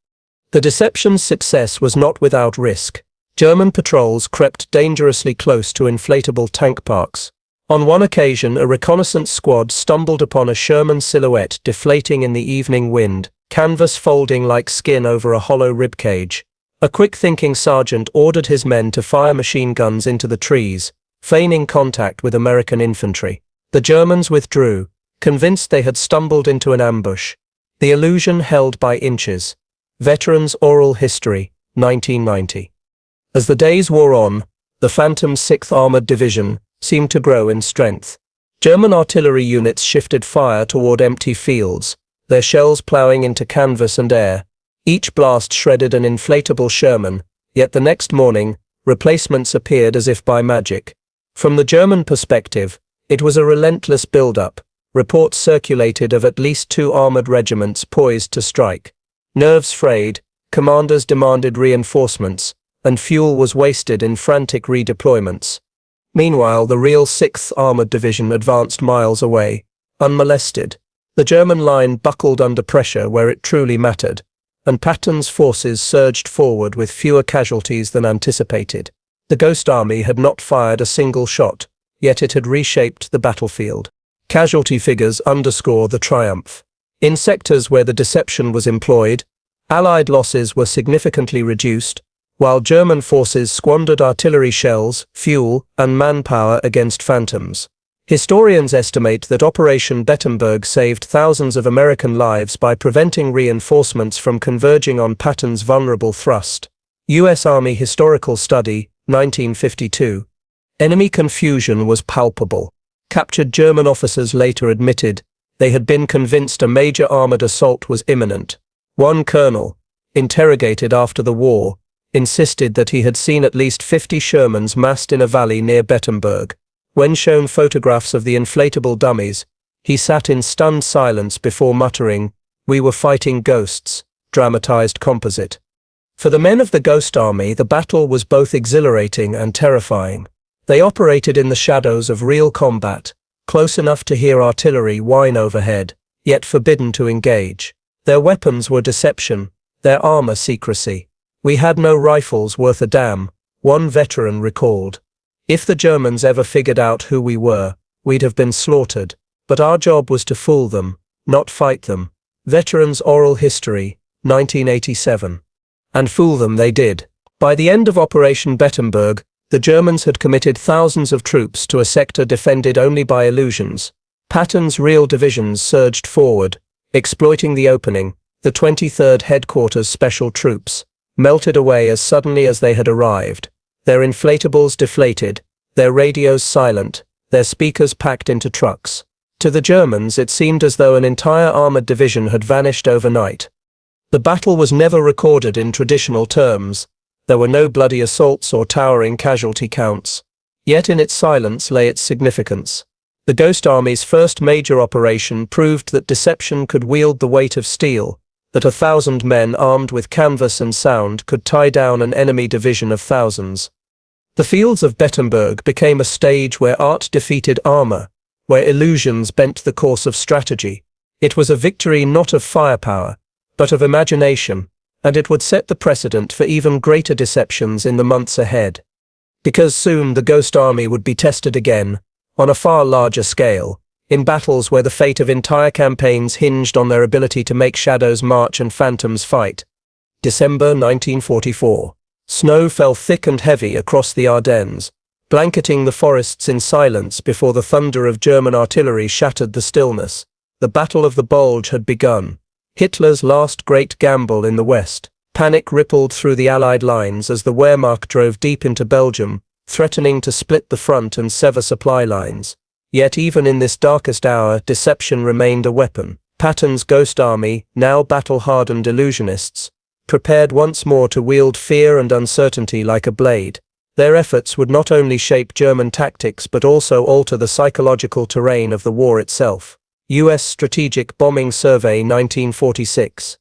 The deception's success was not without risk. German patrols crept dangerously close to inflatable tank parks. On one occasion, a reconnaissance squad stumbled upon a Sherman silhouette deflating in the evening wind, canvas folding like skin over a hollow ribcage. A quick-thinking sergeant ordered his men to fire machine guns into the trees, feigning contact with American infantry. The Germans withdrew, convinced they had stumbled into an ambush. The illusion held by inches. Veterans' Oral History, 1990. As the days wore on, the Phantom's 6th Armored Division seemed to grow in strength. German artillery units shifted fire toward empty fields, their shells plowing into canvas and air. Each blast shredded an inflatable Sherman, yet the next morning, replacements appeared as if by magic. From the German perspective, it was a relentless build-up. Reports circulated of at least 2 armored regiments poised to strike. Nerves frayed, commanders demanded reinforcements, and fuel was wasted in frantic redeployments. Meanwhile, the real 6th Armored Division advanced miles away, unmolested. The German line buckled under pressure where it truly mattered, and Patton's forces surged forward with fewer casualties than anticipated. The Ghost Army had not fired a single shot, yet it had reshaped the battlefield. Casualty figures underscore the triumph. In sectors where the deception was employed, Allied losses were significantly reduced, while German forces squandered artillery shells, fuel, and manpower against phantoms. Historians estimate that Operation Bettenberg saved thousands of American lives by preventing reinforcements from converging on Patton's vulnerable thrust. U.S. Army Historical Study, 1952. Enemy confusion was palpable. Captured German officers later admitted they had been convinced a major armored assault was imminent. One colonel, interrogated after the war, insisted that he had seen at least 50 Shermans massed in a valley near Bettenberg. When shown photographs of the inflatable dummies, he sat in stunned silence before muttering, "We were fighting ghosts," dramatized composite. For the men of the Ghost Army, the battle was both exhilarating and terrifying. They operated in the shadows of real combat, close enough to hear artillery whine overhead, yet forbidden to engage. Their weapons were deception, their armor secrecy. "We had no rifles worth a damn," one veteran recalled. "If the Germans ever figured out who we were, we'd have been slaughtered. But our job was to fool them, not fight them." Veterans' Oral History, 1987. And fool them they did. By the end of Operation Bettenberg, the Germans had committed thousands of troops to a sector defended only by illusions. Patton's real divisions surged forward, exploiting the opening. The 23rd Headquarters Special Troops melted away as suddenly as they had arrived. Their inflatables deflated, their radios silent, their speakers packed into trucks. To the Germans, it seemed as though an entire armored division had vanished overnight. The battle was never recorded in traditional terms. There were no bloody assaults or towering casualty counts. Yet in its silence lay its significance. The Ghost Army's first major operation proved that deception could wield the weight of steel, that 1,000 men armed with canvas and sound could tie down an enemy division of thousands. The fields of Bettenberg became a stage where art defeated armor, where illusions bent the course of strategy. It was a victory not of firepower, but of imagination, and it would set the precedent for even greater deceptions in the months ahead. Because soon the Ghost Army would be tested again, on a far larger scale, in battles where the fate of entire campaigns hinged on their ability to make shadows march and phantoms fight. December 1944. Snow fell thick and heavy across the Ardennes, blanketing the forests in silence before the thunder of German artillery shattered the stillness. The Battle of the Bulge had begun. Hitler's last great gamble in the West. Panic rippled through the Allied lines as the Wehrmacht drove deep into Belgium, threatening to split the front and sever supply lines. Yet even in this darkest hour, deception remained a weapon. Patton's Ghost Army, now battle-hardened illusionists, prepared once more to wield fear and uncertainty like a blade. Their efforts would not only shape German tactics but also alter the psychological terrain of the war itself. U.S. Strategic Bombing Survey 1946.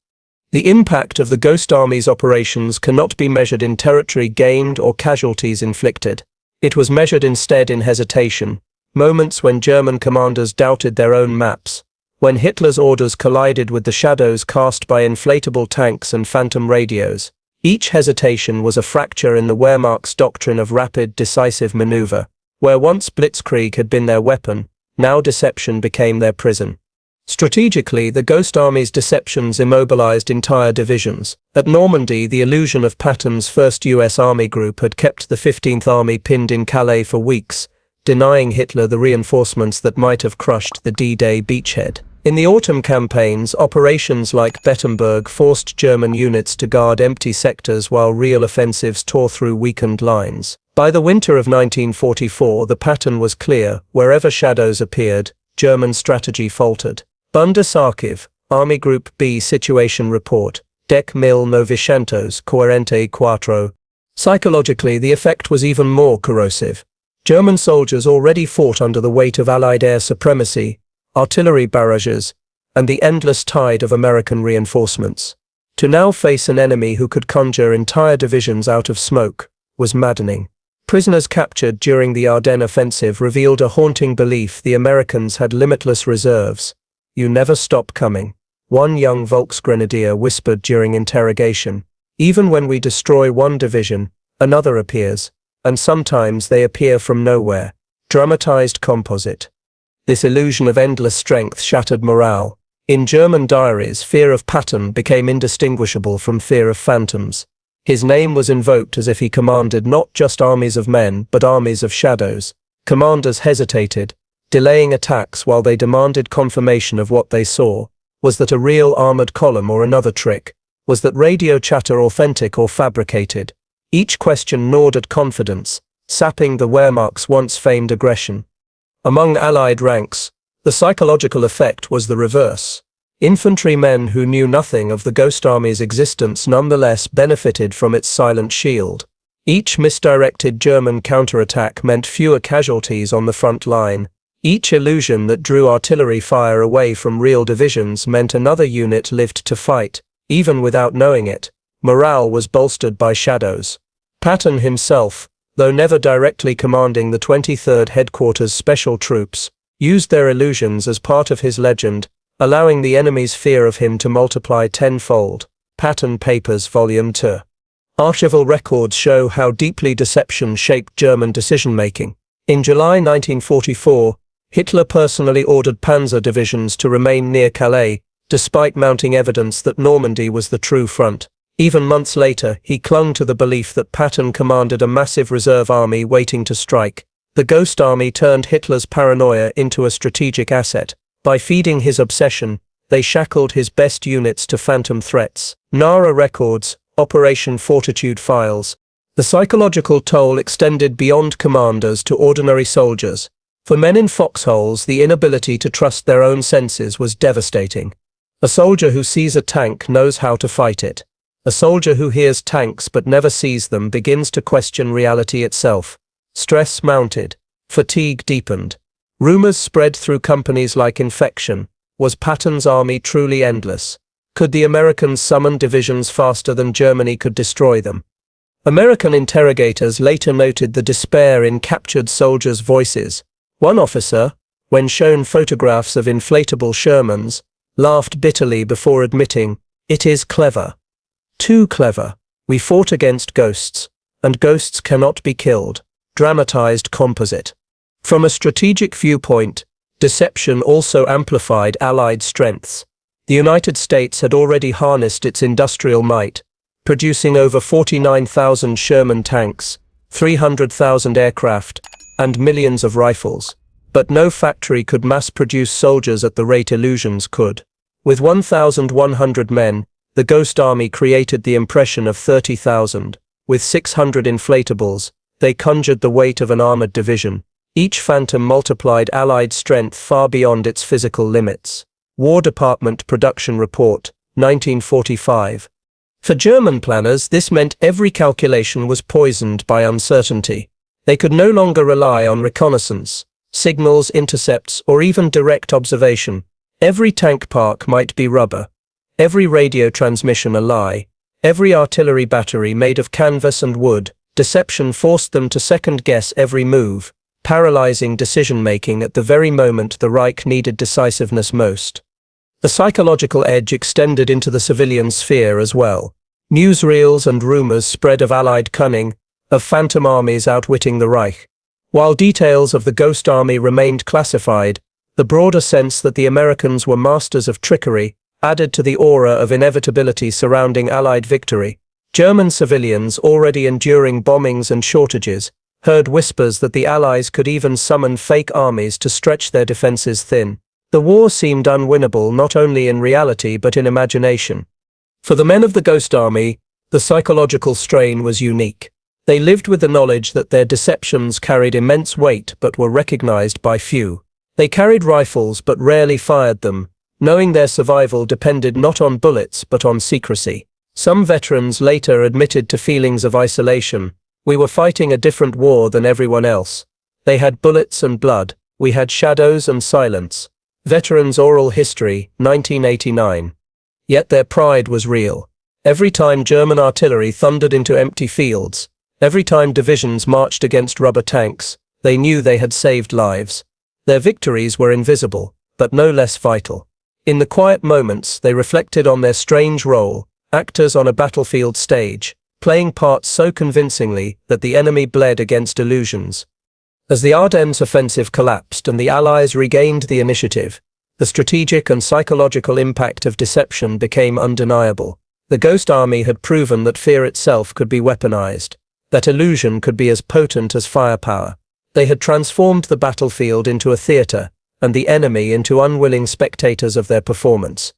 The impact of the Ghost Army's operations cannot be measured in territory gained or casualties inflicted. It was measured instead in hesitation, moments when German commanders doubted their own maps, when Hitler's orders collided with the shadows cast by inflatable tanks and phantom radios. Each hesitation was a fracture in the Wehrmacht's doctrine of rapid, decisive maneuver. Where once blitzkrieg had been their weapon, now deception became their prison. Strategically, the Ghost Army's deceptions immobilized entire divisions. At Normandy, the illusion of Patton's 1st U.S. Army Group had kept the 15th Army pinned in Calais for weeks, denying Hitler the reinforcements that might have crushed the D-Day beachhead. In the autumn campaigns, operations like Bettemberg forced German units to guard empty sectors while real offensives tore through weakened lines. By the winter of 1944, the pattern was clear. Wherever shadows appeared, German strategy faltered. Bundesarchiv, Army Group B Situation Report, Dec 1944. Psychologically, the effect was even more corrosive. German soldiers already fought under the weight of Allied air supremacy, artillery barrages, and the endless tide of American reinforcements. To now face an enemy who could conjure entire divisions out of smoke was maddening. Prisoners captured during the Ardennes offensive revealed a haunting belief the Americans had limitless reserves. "You never stop coming," one young Volksgrenadier whispered during interrogation. "Even when we destroy one division, another appears, and sometimes they appear from nowhere." Dramatized composite. This illusion of endless strength shattered morale. In German diaries, fear of Patton became indistinguishable from fear of phantoms. His name was invoked as if he commanded not just armies of men but armies of shadows. Commanders hesitated, delaying attacks while they demanded confirmation of what they saw. Was that a real armored column or another trick? Was that radio chatter authentic or fabricated? Each question gnawed at confidence, sapping the Wehrmacht's once famed aggression. Among Allied ranks, the psychological effect was the reverse. Infantrymen who knew nothing of the Ghost Army's existence nonetheless benefited from its silent shield. Each misdirected German counterattack meant fewer casualties on the front line. Each illusion that drew artillery fire away from real divisions meant another unit lived to fight. Even without knowing it, morale was bolstered by shadows. Patton himself, though never directly commanding the 23rd Headquarters Special Troops, used their illusions as part of his legend, allowing the enemy's fear of him to multiply tenfold. Patton Papers Volume 2. Archival records show how deeply deception shaped German decision-making. In July 1944, Hitler personally ordered panzer divisions to remain near Calais, despite mounting evidence that Normandy was the true front. Even months later, he clung to the belief that Patton commanded a massive reserve army waiting to strike. The Ghost Army turned Hitler's paranoia into a strategic asset. By feeding his obsession, they shackled his best units to phantom threats. NARA records, Operation Fortitude files. The psychological toll extended beyond commanders to ordinary soldiers. For men in foxholes, the inability to trust their own senses was devastating. A soldier who sees a tank knows how to fight it. A soldier who hears tanks but never sees them begins to question reality itself. Stress mounted. Fatigue deepened. Rumors spread through companies like infection. Was Patton's army truly endless? Could the Americans summon divisions faster than Germany could destroy them? American interrogators later noted the despair in captured soldiers' voices. One officer, when shown photographs of inflatable Shermans, laughed bitterly before admitting, "It is clever. Too clever. We fought against ghosts, and ghosts cannot be killed." Dramatized composite. From a strategic viewpoint, deception also amplified Allied strengths. The United States had already harnessed its industrial might, producing over 49,000 Sherman tanks, 300,000 aircraft, and millions of rifles. But no factory could mass-produce soldiers at the rate illusions could. With 1,100 men, the Ghost Army created the impression of 30,000. With 600 inflatables, they conjured the weight of an armored division. Each phantom multiplied Allied strength far beyond its physical limits. War Department Production Report, 1945. For German planners, this meant every calculation was poisoned by uncertainty. They could no longer rely on reconnaissance, signals, intercepts, or even direct observation. Every tank park might be rubber, every radio transmission a lie, every artillery battery made of canvas and wood. Deception forced them to second-guess every move, paralyzing decision-making at the very moment the Reich needed decisiveness most. The psychological edge extended into the civilian sphere as well. Newsreels and rumors spread of Allied cunning, of phantom armies outwitting the Reich. While details of the Ghost Army remained classified, the broader sense that the Americans were masters of trickery added to the aura of inevitability surrounding Allied victory. German civilians, already enduring bombings and shortages, heard whispers that the Allies could even summon fake armies to stretch their defenses thin. The war seemed unwinnable not only in reality but in imagination. For the men of the Ghost Army, the psychological strain was unique. They lived with the knowledge that their deceptions carried immense weight but were recognized by few. They carried rifles but rarely fired them, knowing their survival depended not on bullets but on secrecy. Some veterans later admitted to feelings of isolation. We were fighting a different war than everyone else. They had bullets and blood, we had shadows and silence. Veterans' Oral History, 1989. Yet their pride was real. Every time German artillery thundered into empty fields, every time divisions marched against rubber tanks, they knew they had saved lives. Their victories were invisible, but no less vital. In the quiet moments, they reflected on their strange role, actors on a battlefield stage, playing parts so convincingly that the enemy bled against illusions. As the Ardennes offensive collapsed and the Allies regained the initiative, the strategic and psychological impact of deception became undeniable. The Ghost Army had proven that fear itself could be weaponized, that illusion could be as potent as firepower. They had transformed the battlefield into a theater, and the enemy into unwilling spectators of their performance.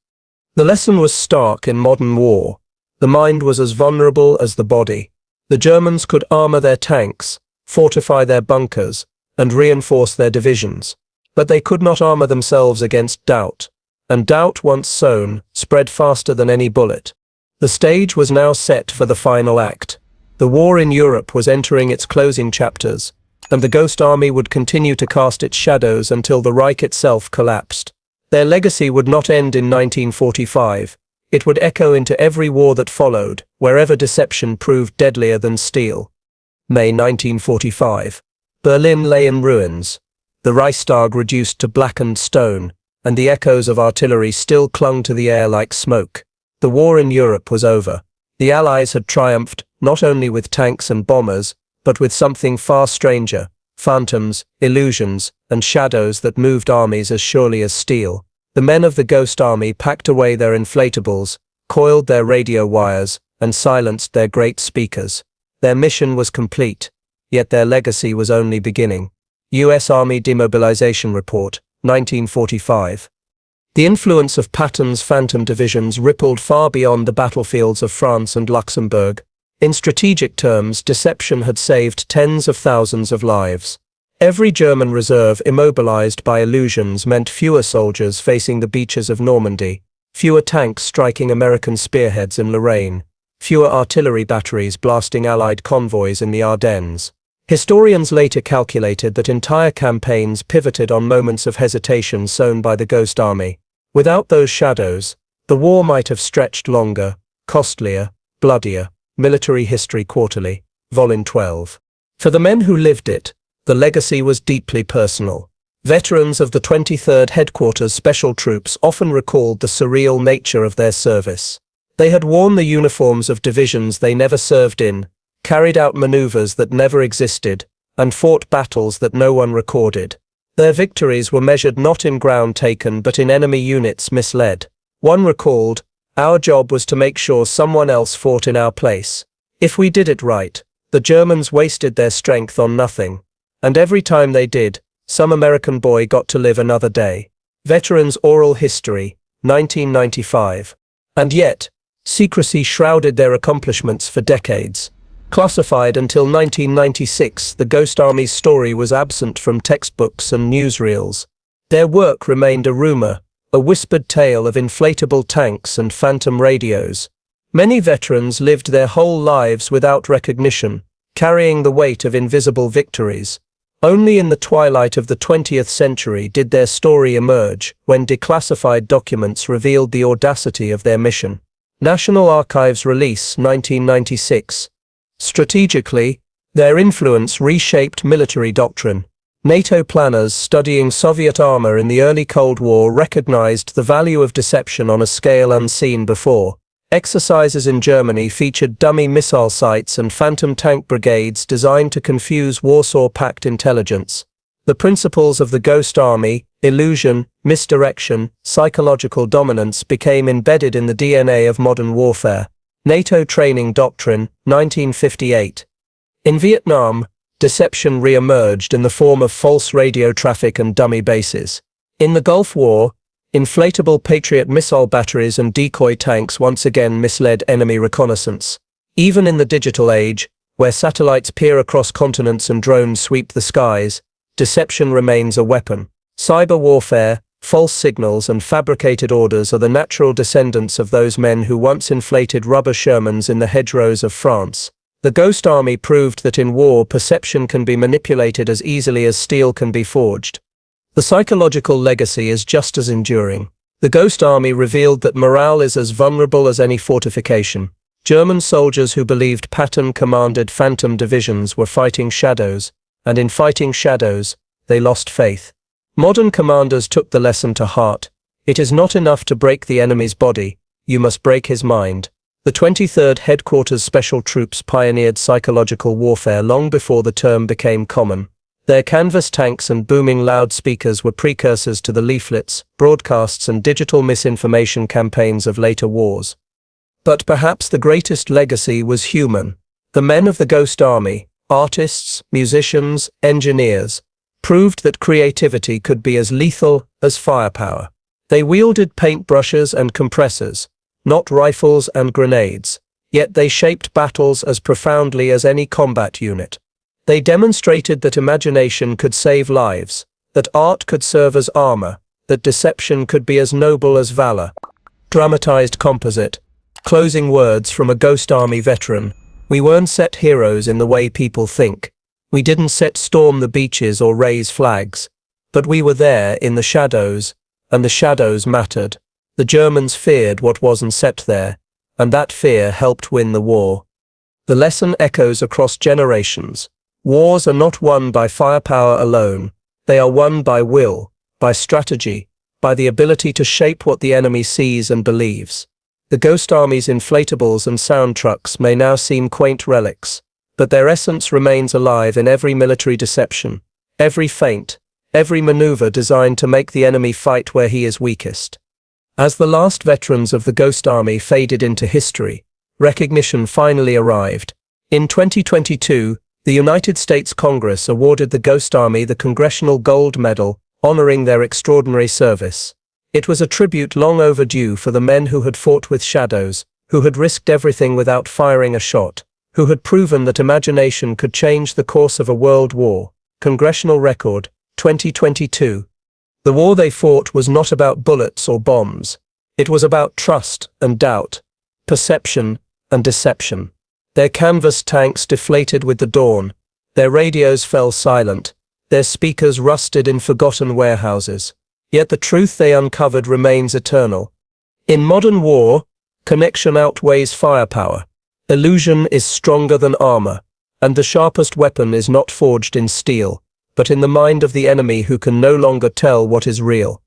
The lesson was stark in modern war. The mind was as vulnerable as the body. The Germans could armor their tanks, fortify their bunkers, and reinforce their divisions. But they could not armor themselves against doubt, and doubt once sown spread faster than any bullet. The stage was now set for the final act. The war in Europe was entering its closing chapters, and the Ghost Army would continue to cast its shadows until the Reich itself collapsed. Their legacy would not end in 1945. It would echo into every war that followed, wherever deception proved deadlier than steel. May 1945. Berlin lay in ruins. The Reichstag reduced to blackened stone, and the echoes of artillery still clung to the air like smoke. The war in Europe was over. The Allies had triumphed, not only with tanks and bombers, but with something far stranger, phantoms, illusions, and shadows that moved armies as surely as steel. The men of the Ghost Army packed away their inflatables, coiled their radio wires, and silenced their great speakers. Their mission was complete, yet their legacy was only beginning. U.S. Army Demobilization Report, 1945. The influence of Patton's phantom divisions rippled far beyond the battlefields of France and Luxembourg. In strategic terms, deception had saved tens of thousands of lives. Every German reserve immobilized by illusions meant fewer soldiers facing the beaches of Normandy, fewer tanks striking American spearheads in Lorraine, fewer artillery batteries blasting Allied convoys in the Ardennes. Historians later calculated that entire campaigns pivoted on moments of hesitation sown by the Ghost Army. Without those shadows, the war might have stretched longer, costlier, bloodier. Military History Quarterly, Volume 12. For the men who lived it, the legacy was deeply personal. Veterans of the 23rd Headquarters Special Troops often recalled the surreal nature of their service. They had worn the uniforms of divisions they never served in, carried out maneuvers that never existed, and fought battles that no one recorded. Their victories were measured not in ground taken but in enemy units misled. One recalled, "Our job was to make sure someone else fought in our place. If we did it right, the Germans wasted their strength on nothing. And every time they did, some American boy got to live another day." Veterans' Oral History, 1995. And yet, secrecy shrouded their accomplishments for decades. Classified until 1996, the Ghost Army's story was absent from textbooks and newsreels. Their work remained a rumor, a whispered tale of inflatable tanks and phantom radios. Many veterans lived their whole lives without recognition, carrying the weight of invisible victories. Only in the twilight of the 20th century did their story emerge, when declassified documents revealed the audacity of their mission. National Archives Release, 1996. Strategically, their influence reshaped military doctrine. NATO planners studying Soviet armor in the early Cold War recognized the value of deception on a scale unseen before. Exercises in Germany featured dummy missile sites and phantom tank brigades designed to confuse Warsaw Pact intelligence. The principles of the Ghost Army, illusion, misdirection, psychological dominance became embedded in the DNA of modern warfare. NATO Training Doctrine, 1958. In Vietnam, deception re-emerged in the form of false radio traffic and dummy bases. In the Gulf War, inflatable Patriot missile batteries and decoy tanks once again misled enemy reconnaissance. Even in the digital age, where satellites peer across continents and drones sweep the skies, deception remains a weapon. Cyber warfare, false signals and fabricated orders are the natural descendants of those men who once inflated rubber Shermans in the hedgerows of France. The Ghost Army proved that in war perception can be manipulated as easily as steel can be forged. The psychological legacy is just as enduring. The Ghost Army revealed that morale is as vulnerable as any fortification. German soldiers who believed Patton commanded phantom divisions were fighting shadows, and in fighting shadows, they lost faith. Modern commanders took the lesson to heart. It is not enough to break the enemy's body, you must break his mind. The 23rd Headquarters Special Troops pioneered psychological warfare long before the term became common. Their canvas tanks and booming loudspeakers were precursors to the leaflets, broadcasts and digital misinformation campaigns of later wars. But perhaps the greatest legacy was human. The men of the Ghost Army, artists, musicians, engineers, proved that creativity could be as lethal as firepower. They wielded paintbrushes and compressors, not rifles and grenades, yet they shaped battles as profoundly as any combat unit. They demonstrated that imagination could save lives, that art could serve as armor, that deception could be as noble as valor. Dramatized composite. Closing words from a Ghost Army veteran. We weren't set heroes in the way people think. We didn't storm the beaches or raise flags. But we were there in the shadows, and the shadows mattered. The Germans feared what wasn't set there, and that fear helped win the war. The lesson echoes across generations. Wars are not won by firepower alone. They are won by will, by strategy, by the ability to shape what the enemy sees and believes. The Ghost Army's inflatables and sound trucks may now seem quaint relics, but their essence remains alive in every military deception, every feint, every maneuver designed to make the enemy fight where he is weakest. As the last veterans of the Ghost Army faded into history, recognition finally arrived. In 2022, the United States Congress awarded the Ghost Army the Congressional Gold Medal, honoring their extraordinary service. It was a tribute long overdue for the men who had fought with shadows, who had risked everything without firing a shot, who had proven that imagination could change the course of a world war. Congressional Record, 2022. The war they fought was not about bullets or bombs. It was about trust and doubt, perception and deception. Their canvas tanks deflated with the dawn, their radios fell silent, their speakers rusted in forgotten warehouses. Yet the truth they uncovered remains eternal. In modern war, connection outweighs firepower. Illusion is stronger than armor, and the sharpest weapon is not forged in steel, but in the mind of the enemy who can no longer tell what is real.